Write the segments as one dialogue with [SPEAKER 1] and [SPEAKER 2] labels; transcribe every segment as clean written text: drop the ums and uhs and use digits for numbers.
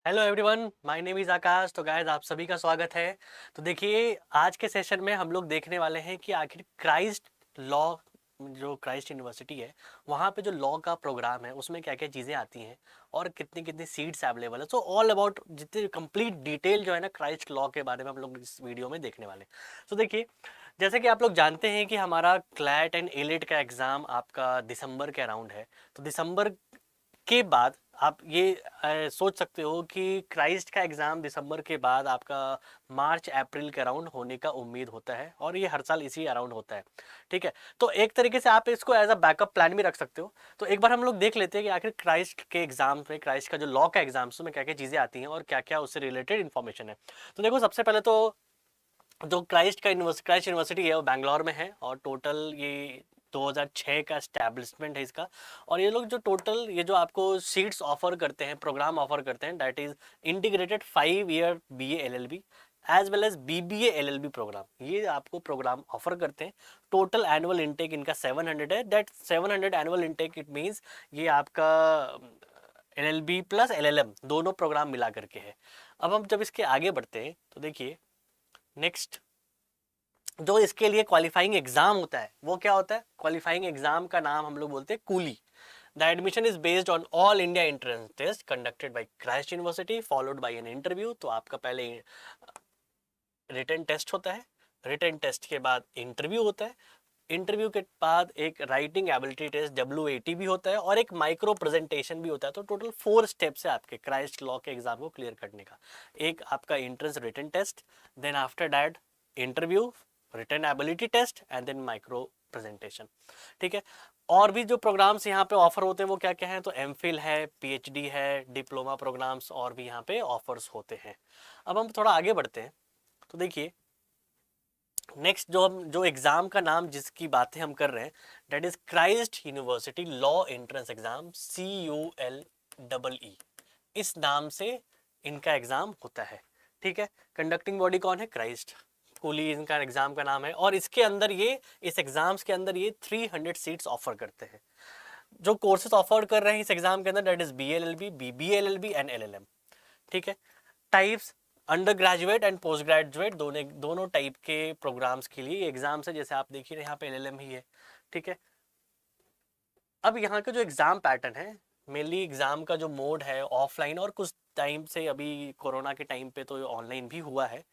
[SPEAKER 1] Hello everyone, my name is Akash. तो guys, आप सभी का स्वागत है। तो देखिए, आज के सेशन में हम लोग देखने वाले हैं कि आखिर क्राइस्ट लॉ, जो क्राइस्ट यूनिवर्सिटी है, वहाँ पे जो लॉ का प्रोग्राम है उसमें क्या क्या चीज़ें आती हैं और कितनी कितनी सीट्स अवेलेबल है। सो ऑल अबाउट जितनी कंप्लीट डिटेल जो है ना क्राइस्ट लॉ के बारे में हम लोग इस वीडियो में देखने वाले हैं। तो देखिए, जैसे कि आप लोग जानते हैं कि हमारा क्लैट एंड एलिट का एग्ज़ाम आपका दिसंबर के अराउंड है। तो दिसंबर के बाद आप ये सोच सकते हो कि क्राइस्ट का एग्ज़ाम दिसंबर के बाद आपका मार्च अप्रैल के अराउंड होने का उम्मीद होता है, और ये हर साल इसी अराउंड होता है। ठीक है, तो एक तरीके से आप इसको एज अ बैकअप प्लान भी रख सकते हो। तो एक बार हम लोग देख लेते हैं कि आखिर क्राइस्ट के एग्जाम में, क्राइस्ट का जो लॉ का एग्जाम है उसमें क्या क्या चीज़ें आती हैं और क्या क्या उससे रिलेटेड इन्फॉर्मेशन है। तो देखो, सबसे पहले तो जो क्राइस्ट यूनिवर्सिटी है वो बैंगलोर में है, और टोटल ये 2006 का एस्टैब्लिशमेंट है इसका। और ये लोग जो टोटल ये जो आपको सीट्स ऑफर करते हैं, प्रोग्राम ऑफर करते हैं, that is integrated 5 year BA LLB as well as BBA LLB program, ये आपको प्रोग्राम ऑफर करते हैं। टोटल एनुअल इनटेक इनका 700 है। That 700 annual intake it means ये आपका LLB प्लस LLM दोनों प्रोग्राम मिला करके है। अब हम जब इसके आगे बढ़ते हैं तो देखिए, नेक्स्ट जो इसके लिए क्वालिफाइंग एग्जाम होता है वो क्या होता है। क्वालिफाइंग एग्जाम का नाम हम लोग बोलते हैं कूली। The admission is based on all India entrance test conducted by Christ University followed by an interview. तो आपका पहले रिटन टेस्ट होता है, रिटन टेस्ट के बाद इंटरव्यू होता है, इंटरव्यू के बाद एक राइटिंग एबिलिटी टेस्ट WAT भी होता है, और एक माइक्रो प्रेजेंटेशन भी होता है। तो टोटल 4 स्टेप्स है आपके क्राइस्ट लॉ के एग्जाम को क्लियर करने का। एक आपका entrance written test, then after that interview, written ability test and then micro presentation. ठीक है, और भी जो प्रोग्राम्स यहाँ पे ऑफर होते हैं वो क्या क्या हैं, तो MPhil है, PhD है, डिप्लोमा प्रोग्राम्स और भी यहाँ पे ऑफर्स होते हैं। अब हम थोड़ा आगे बढ़ते हैं तो देखिए, नेक्स्ट जो एग्जाम का नाम जिसकी बातें हम कर रहे हैं, that is Christ University law entrance exam, CULEE। इस नाम से इनका एग्जाम होता है। ठीक है, कंडक्टिंग बॉडी कौन है, क्राइस्ट। कूली इनका एग्जाम का नाम है, और इसके अंदर ये, इस एग्जाम्स के अंदर ये 300 सीट्स ऑफर करते हैं। जो कोर्सेज ऑफर कर रहे हैं इस एग्जाम के अंदर, that is BA LLB, BBA LLB and LLM। ठीक है, types undergraduate and postgraduate दोनों टाइप के प्रोग्राम्स के लिए एग्जाम्स है। जैसे आप देखिए यहाँ पे LLM ही है। ठीक है, अब यहाँ का जो एग्जाम पैटर्न है, मेनली एग्जाम का जो मोड है ऑफलाइन, और कुछ टाइम से अभी कोरोना के टाइम पे तो ऑनलाइन भी हुआ है।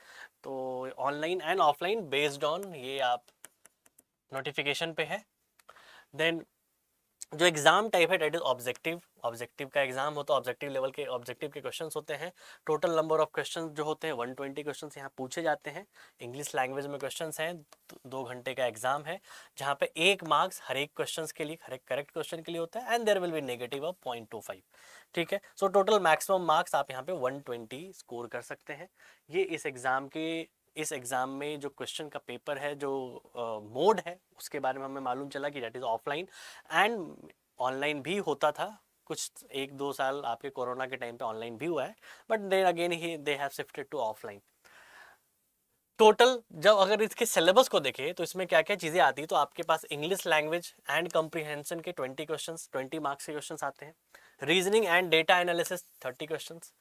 [SPEAKER 1] तो online and offline based on ये आप नोटिफिकेशन पे है। देन जो एग्जाम टाइप है डेट इज ऑब्जेक्टिव। ऑब्जेक्टिव का एग्जाम होता है, ऑब्जेक्टिव लेवल के ऑब्जेक्टिव के क्वेश्चंस होते हैं। टोटल नंबर ऑफ क्वेश्चंस जो होते हैं 120 क्वेश्चंस यहाँ पूछे जाते हैं। इंग्लिश लैंग्वेज में क्वेश्चंस हैं। 2 घंटे का एग्जाम है, जहाँ पे 1 मार्क्स हर एक क्वेश्चंस के लिए, हर एक करेक्ट क्वेश्चन के लिए होता है, and there will be negative of 0.25। ठीक है, सो टोटल मैक्सिमम मार्क्स आप यहाँ पे 120 स्कोर कर सकते हैं। ये इस एग्ज़ाम में जो क्वेश्चन का पेपर है, जो मोड है, उसके बारे में हमें मालूम चला कि that is offline and online भी होता था। कुछ 1-2 साल आपके कोरोना के टाइम पे ऑनलाइन भी हुआ है, बट देन अगेन ही they have shifted to offline. Total जब अगर इसके सिलेबस को देखें तो इसमें क्या क्या चीज़ें आती है, तो आपके पास इंग्लिश लैंग्वेज एंड कॉम्प्रिहेंशन के 20 क्वेश्चंस, 20 मार्क्स के क्वेश्चंस आते हैं। Reasoning and data analysis 30 questions,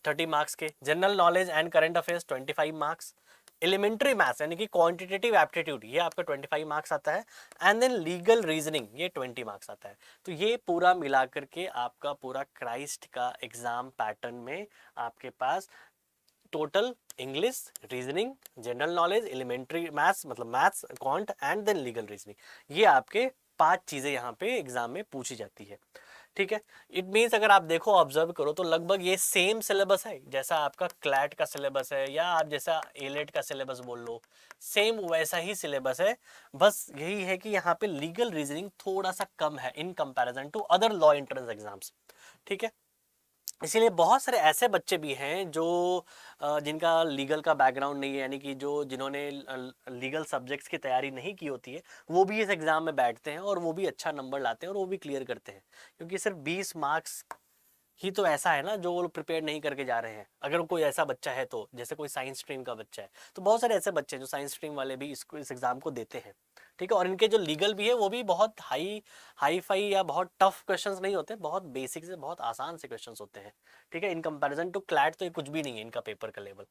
[SPEAKER 1] 30 marks के। General knowledge and current affairs 25 marks. Elementary maths यानी कि क्वांटिटेटिव एप्टीट्यूड, ये आपका 25 मार्क्स आता है। एंड देन लीगल रीजनिंग, ये 20 मार्क्स आता है। तो ये पूरा मिला करके आपका पूरा क्राइस्ट का एग्जाम पैटर्न में आपके पास total English, reasoning, general knowledge, elementary maths मतलब maths, quant and then legal reasoning, ये आपके 5 चीज़ें यहाँ पे एग्जाम में पूछी जाती है। ठीक है, इट मीन्स अगर आप देखो, ऑब्जर्व करो, तो लगभग ये सेम सिलेबस है जैसा आपका क्लैट का सिलेबस है, या आप जैसा एलेट का सिलेबस बोल लो, सेम वैसा ही सिलेबस है। बस यही है कि यहाँ पे लीगल रीजनिंग थोड़ा सा कम है in comparison to other law entrance exams. ठीक है, इसीलिए बहुत सारे ऐसे बच्चे भी हैं जो जिनका लीगल का बैकग्राउंड नहीं है, यानी कि जिन्होंने लीगल सब्जेक्ट्स की तैयारी नहीं की होती है, वो भी इस एग्ज़ाम में बैठते हैं और वो भी अच्छा नंबर लाते हैं और वो भी क्लियर करते हैं। क्योंकि सिर्फ 20 मार्क्स ही तो ऐसा है ना जो वो लोग प्रिपेयर नहीं करके जा रहे हैं। अगर कोई ऐसा बच्चा है, तो जैसे कोई साइंस स्ट्रीम का बच्चा है, तो बहुत सारे ऐसे बच्चे हैं जो साइंस स्ट्रीम वाले भी इस एग्ज़ाम को देते हैं। ठीक है। और इनके जो लीगल भी है वो भी बहुत हाई फाई या बहुत टफ क्वेश्चंस नहीं होते, बहुत बेसिक से बहुत आसान से क्वेश्चंस होते हैं। ठीक है, इन कंपैरिजन टू क्लैट तो ये कुछ भी नहीं है इनका पेपर का लेवल।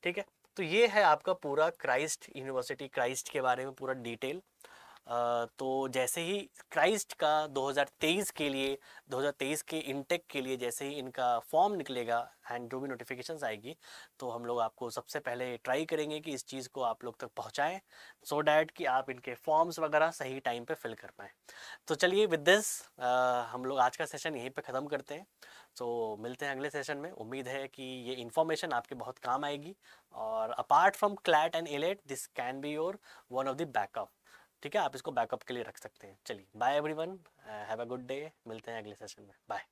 [SPEAKER 1] ठीक है, तो ये है आपका पूरा क्राइस्ट यूनिवर्सिटी, क्राइस्ट के बारे में पूरा डिटेल। तो जैसे ही क्राइस्ट का 2023 के लिए, 2023 के इनटेक के लिए जैसे ही इनका फॉर्म निकलेगा एंड जो भी नोटिफिकेशंस आएगी, तो हम लोग आपको सबसे पहले ट्राई करेंगे कि इस चीज़ को आप लोग तक पहुंचाएं, सो डैट कि आप इनके फॉर्म्स वगैरह सही टाइम पे फिल कर पाएँ। तो चलिए विद दिस हम लोग आज का सेशन यहीं पे ख़त्म करते हैं। तो मिलते हैं अगले सेशन में। उम्मीद है कि ये इन्फॉर्मेशन आपके बहुत काम आएगी, और apart from CLAT and AILET this can be your one of the backup. ठीक है, आप इसको बैकअप के लिए रख सकते हैं। चलिए bye everyone, have a good day, मिलते हैं अगले सेशन में, बाय।